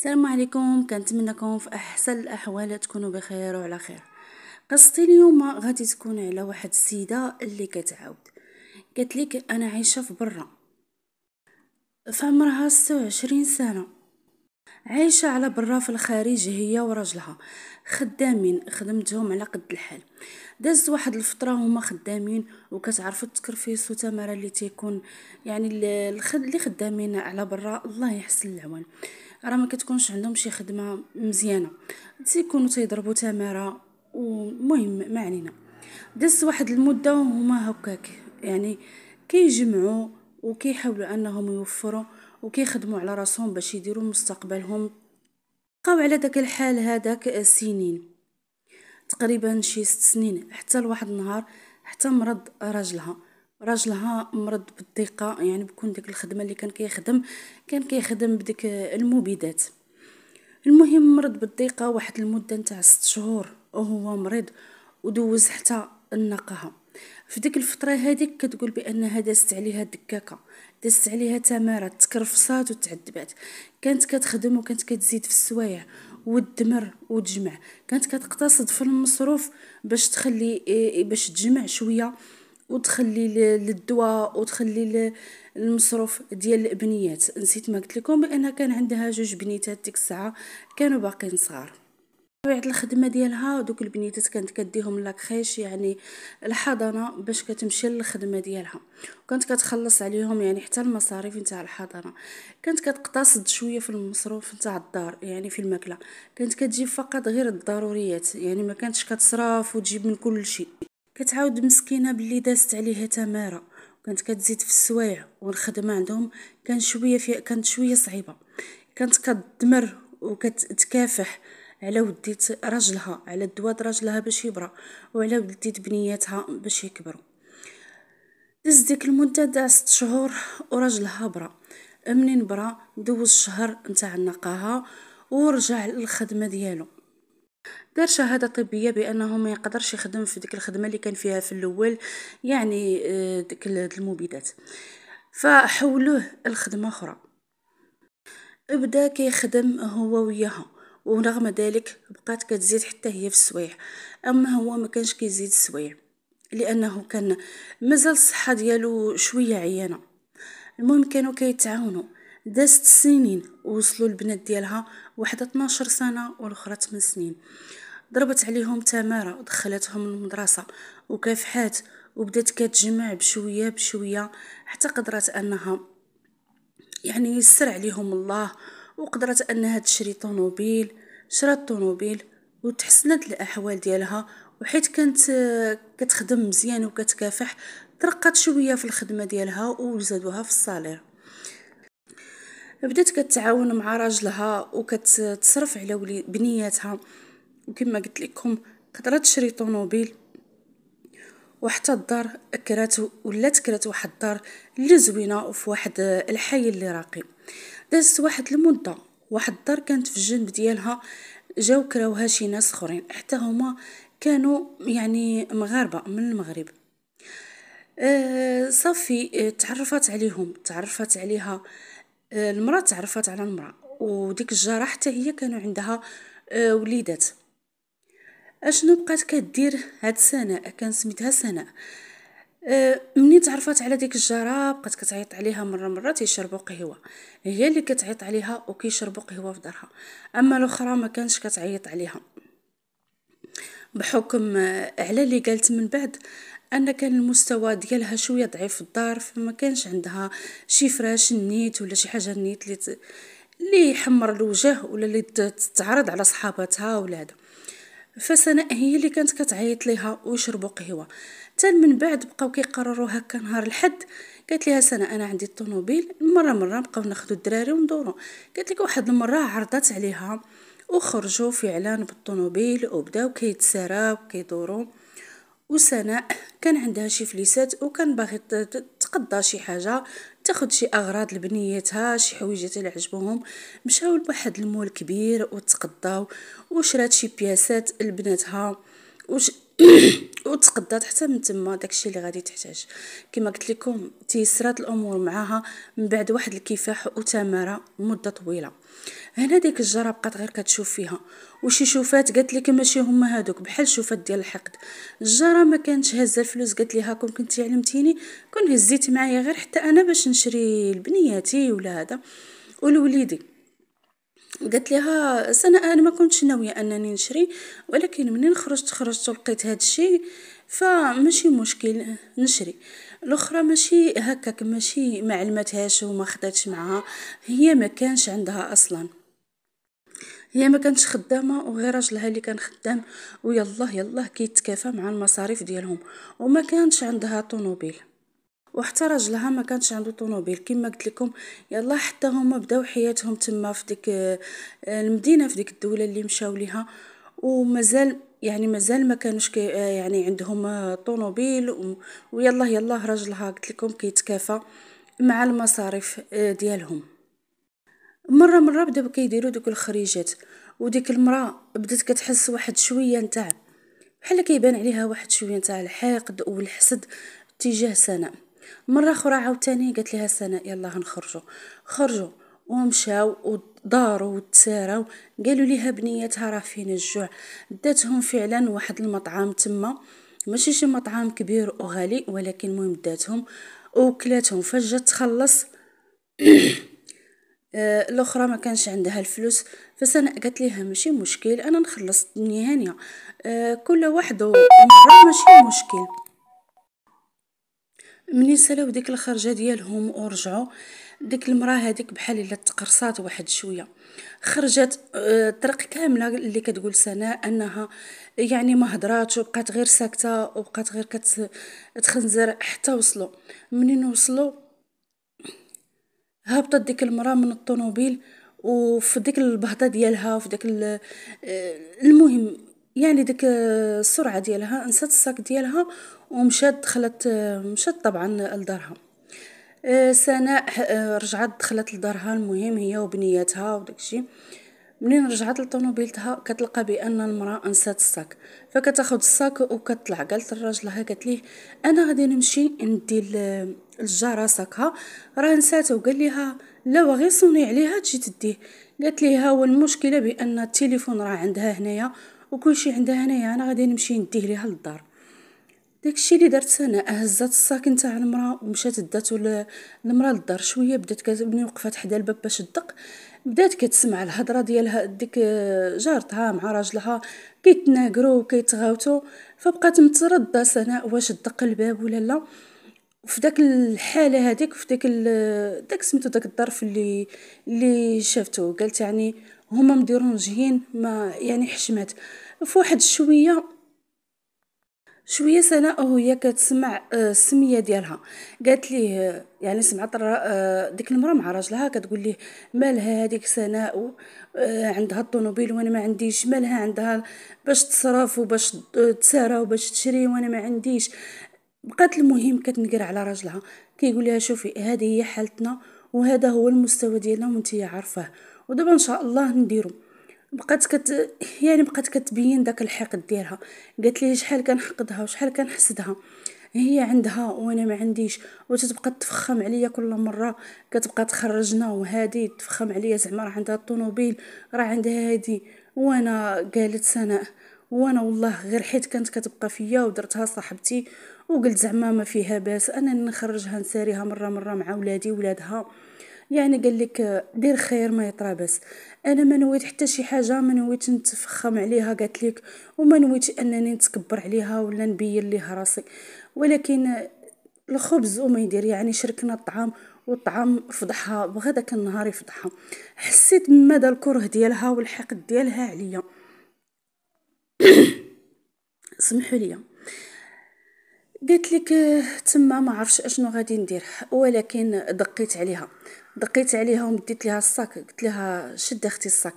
السلام عليكم، كنتمنىكم في احسن الاحوال تكونوا بخير وعلى خير. قصتي اليوم غادي تكون على واحد السيده اللي كتعاود قالت لك انا عايشه في برا، في عمرها 26 سنه، عايشه على برا في الخارج، هي وراجلها خدامين، خدمتهم على قد الحال. دازت واحد الفتره هما خدامين، وكتعرفوا التكرفيس وتماره اللي تيكون يعني اللي خدامين على برا، الله يحسن العوان، راه ما كتكونش عندهم شي خدمه مزيانه، تيكونوا تيضربوا تماره. ومهم ما علينا، دازت واحد المده وهما هكاك يعني كيجمعوا وكيحاولوا انهم يوفروا وكيخدموا على راسهم باش يديروا مستقبلهم. بقاو على داك الحال هذاك سنين، تقريبا شي 6 سنين، حتى لواحد النهار حتى مرض راجلها مرض بالضيقه، يعني بكون ديك الخدمه اللي كان كيخدم بديك المبيدات. المهم مرض بالضيقه واحد المده نتاع 6 شهور وهو مريض، ودوز حتى النقاهه. في ديك الفتره هذيك كتقول بانها دازت عليها دكاكه، دازت عليها تماره، تكرفصات وتعذبات، كانت كتخدم وكانت كتزيد في السوايع والدمر وتجمع، كانت كتقتصد في المصروف باش تخلي باش تجمع شويه وتخلي للدواء وتخلي المصروف ديال البنيات. نسيت ما قلت لكم بان كان عندها 2 بنيتات ديك الساعه كانوا باقيين صغار. طبيعه الخدمه ديالها دوك البنيتات كانت كديهم لاكريش، يعني الحضانه، باش كتمشي للخدمه ديالها، وكانت كتخلص عليهم يعني حتى المصاريف نتاع الحضانه. كانت كتقتصد شويه في المصروف نتاع الدار، يعني في الماكله كانت كتجيب فقط غير الضروريات، يعني ما كانتش كتصرف وتجيب من كل شيء. كتعاود مسكينه باللي دازت عليها تماره، وكانت كتزيد في السوايع، والخدمه عندهم كانت شويه صعيبه. كانت كتدمر وكتكافح على وديت راجلها، على دواد راجلها باش يبرى، وعلى وديت بنياتها باش يكبروا. دز ديك المده تاع 6 شهور وراجلها برا. منين برا دوز شهر نتاع النقاهه ورجع للخدمه ديالو، دار شهاده طبيه بانه ما يقدرش يخدم في ديك الخدمه اللي كان فيها في الاول، يعني ديك المبيدات، فحولوه الخدمه اخرى. بدا كيخدم هو وياها، ورغم ذلك بقات كتزيد حتى هي في السوايع، اما هو ما كانش كيزيد السوايع لانه كان مازال الصحه ديالو شويه عيانه. المهم كانوا كيتعاونوا، دازت سنين ووصلوا البنات ديالها، واحده 12 سنه والاخرى 8 سنين. ضربت عليهم تماره ودخلتهم المدرسه وكافحات، وبدات كتجمع بشويه بشويه حتى قدرت انها يعني يسر عليهم الله، وقدرت انها تشري طوموبيل. شرات طوموبيل وتحسنت الاحوال ديالها، وحيت كانت كتخدم مزيان وكتكافح، ترقات شويه في الخدمه ديالها وزادوها في الصالير. بدات كتعاون مع راجلها وكتصرف على بنياتها، وكما قلت لكم قدرت تشري طوموبيل، وحتى الدار كرات واحد الدار اللي زوينه وفي واحد الحي اللي راقي. دازت واحد المده، واحد الدار كانت في الجنب ديالها، جاو كراوها شي ناس اخرين حتى هما كانوا يعني مغاربه من المغرب. صافي تعرفت عليهم، تعرفت عليها المراه، تعرفت على المراه، وديك الجاره حتى هي كانوا عندها وليدات. اشنو بقات كدير هاد سناء؟ كان سميتها سناء. مني تعرفت على ديك الجاره بقات كتعيط عليها مره تيشربوا قهوه، هي اللي كتعيط عليها وكيشربوا قهوه في دارها، اما الاخرى ما كانش كتعيط عليها، بحكم على اللي قالت من بعد ان كان المستوى ديالها شويه ضعيف في الدار، فما كانش عندها شي فراش نيت ولا شي حاجه نيت اللي يحمر الوجه ولا اللي تعرض على صحاباتها ولا هذا. فسناء هي اللي كانت كتعيط ليها ويشربوا قهوه. حتى من بعد بقاو كيقرروا هكا نهار الحد، قالت لها سناء انا عندي الطوموبيل، مره بقاو ناخذوا الدراري وندوروا. قالت لك واحد المره عرضت عليها وخرجوا فعلا بالطوموبيل وبداو كيتساراو كيدوروا. وسناء كان عندها شي فليسات وكان باغي تقضى شي حاجه، تاخد شي اغراض لبنيتها، شي حويجات اللي عجبوهم. مشاو لواحد المول كبير وتقضاو، وشرات شي بياسات لبناتها وش وتقدات حتى من تما داكشي اللي غادي تحتاج. كما قلت لكم تيسرات الامور معاها من بعد واحد الكفاح وتماره مده طويله. هنا ديك الجاره بقات غير كتشوف فيها، وشي شوفات قالت لك ماشي هما هادوك بحال شوفات ديال الحقد. الجاره ما كانتش هازه الفلوس، قالت ليها كون كنتي علمتيني كون هزيت معايا غير حتى انا باش نشري لبنياتي ولا هذا ولوليدي. قالت لها انا ما كنتش ناويه انني نشري، ولكن منين خرجت ولقيت هذا الشيء فماشي مشكل نشري. الاخرى ماشي هكاك، ماشي ما علمتهاش وما خداتش معها، هي ما كانش عندها اصلا، هي ما كانتش خدامه وغير راجلها اللي كان خدام، ويلا يلا كيتكافى مع المصاريف ديالهم، وما كانش عندها طوموبيل. وحتى راجلها ما كانش عنده طوموبيل كما قلت لكم. يلا حتى هما بداو حياتهم تما في ديك المدينه، في ديك الدوله اللي مشاو ليها، ومازال يعني مازال ما كانوش يعني عندهم طوموبيل ويلا يلا راجلها قلت لكم كيتكافى مع المصاريف ديالهم. مره بداو كيديروا دوك الخريجات، وديك المراه بدات كتحس واحد شويه نتاع بحال كيبان عليها واحد شويه نتاع الحقد والحسد تجاه سناء. مره اخرى عاوتاني قالت لها سناء يلا خرجوا ومشاو وداروا وتساراو. قالوا ليها بنيتها راه فين الجوع، داتهم فعلا واحد المطعم تما، ماشي شي مطعم كبير وغالي، ولكن مهم داتهم وكلاتهم. فجات تخلص الاخرى ما كانش عندها الفلوس، فسناء قالت ليها ماشي مشكل انا نخلص الدنيا هانيه، كل واحد ومره ماشي مشكل. منين سالاو ديك الخرجه ديالهم ورجعوا، ديك المراه هذيك بحال الا تقرصات واحد شويه، خرجت الطريق كامله اللي كتقول سناء انها يعني ما هضراتش وبقات غير ساكته وبقات غير تخنزر حتى وصلوا. منين وصلوا هبطت ديك المراه من الطوموبيل، وفي ديك البهضه ديالها وفي ديك المهم يعني ديك السرعه ديالها نسات الصاك ديالها ومشات دخلت مشات طبعا لدارها. سناء رجعت دخلت لدارها، المهم هي وبنياتها وداكشي. منين رجعت لطوموبيلتها كتلقى بان المراه انسات الصاك، فكتاخذ الصاك وكتطلع. قالت لراجلها قالت ليه انا غادي نمشي ندي الجاره صاكها راه نساته. وقال ليها لا وغير صوني عليها تجي تديه. قالت ليه هو المشكله بان التليفون راه عندها هنايا وكلشي عندها هنايا، انا غادي نمشي نديه ليها للدار. داكشي اللي دارت سناء، هزات الصاك نتاع المراه ومشات داتو المراه للدار. شويه بدات كتبني وقفات حدا الباب باش تدق، بدات كتسمع الهضره ديالها ديك جارتها مع راجلها كيتناقروا وكيتغاوتوا. فبقات متردده سناء واش تدق الباب ولا لا. وفي داك الحاله هذيك في داك سميتو داك الظرف اللي شافته، قالت يعني هما مديرون جهين ما يعني حشمات. في واحد شويه سناء وهي كتسمع السميه ديالها، قالت ليه يعني سمعت ديك المراه مع راجلها كتقول ليه مالها هذيك سناء عندها الطوموبيل وانا ما عنديش، مالها عندها باش تصرف وباش تسارى وباش تشري وانا ما عنديش. بقات المهم كتنقر على راجلها، كيقول لها شوفي هذه هي حالتنا وهذا هو المستوى ديالنا وانتي عارفاه، ودابا ان شاء الله نديرو. بقات كتبين داك الحقد ديالها. قالت لي شحال كنحقدها وشحال كنحسدها، هي عندها وانا ما عنديش، وتتبقى تفخم عليا كل مره كتبقى تخرجنا، وهذه تفخم عليا زعما راه عندها الطوموبيل راه عندها هذه. وانا قالت سناء وانا والله غير حيت كانت كتبقى فيا ودرتها صاحبتي وقلت زعما ما فيها باس انا نخرجها نساريها مره مع ولادي ولادها. يعني قال لك دير خير ما يطرى بس. انا ما نويت حتى شي حاجه، ما نويت نتفخم عليها قالت لك، وما نويت انني نتكبر عليها ولا نبين ليها راسي، ولكن الخبز وما يدير يعني شركنا الطعام والطعام فضحها، بغى داك النهار يفضحها. حسيت بمدى الكره ديالها والحقد ديالها عليا. سمحوا لي. قلت لك تما ما عرفش اشنو غادي ندير، ولكن دقيت عليها ومديت لها الصاك، قلت لها شد اختي الصاك.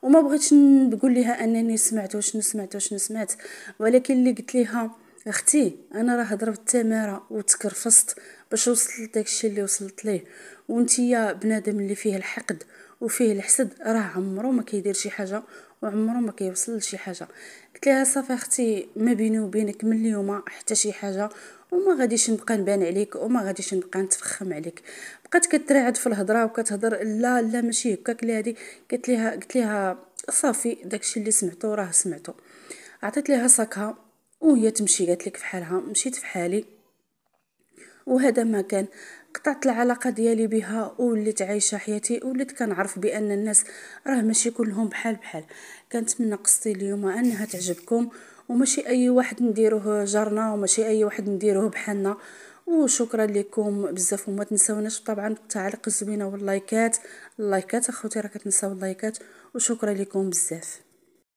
وما بغيتش نقول لها انني سمعت وشنو سمعت، ولكن اللي قلت لها اختي انا راه ضربت تماره وتكرفصت باش وصلت لداكشي اللي وصلت ليه، وانتيا بنادم اللي فيه الحقد وفيه الحسد راه عمرو ما كيدير شي حاجه وعمره ما كيوصل لشي حاجه. قلت لها صافي اختي، ما بيني وبينك من اليوم حتى شي حاجه، وما غاديش نبقى نبان عليك وما غاديش نبقى نتفخم عليك. بقات كتراعد في الهضره وكتهضر لا لا ماشي هكاك لا هادي. قلت لها صافي داكشي اللي سمعتو راه سمعتو. عطيت ليها صاكها وهي تمشي، قالت لك فحالها، مشيت فحالي وهذا ما كان. قطعت العلاقه ديالي بها وليت عايشه حياتي، وليت كنعرف بان الناس راه ماشي كلهم بحال بحال. كنتمنى قصتي اليوم انها تعجبكم، وماشي اي واحد نديروه جارنا، وماشي اي واحد نديروه بحالنا. وشكرا لكم بزاف، وما تنساوناش طبعا بالتعليق الزوينه واللايكات. اللايكات اخوتي راه كتنساو اللايكات. وشكرا لكم بزاف.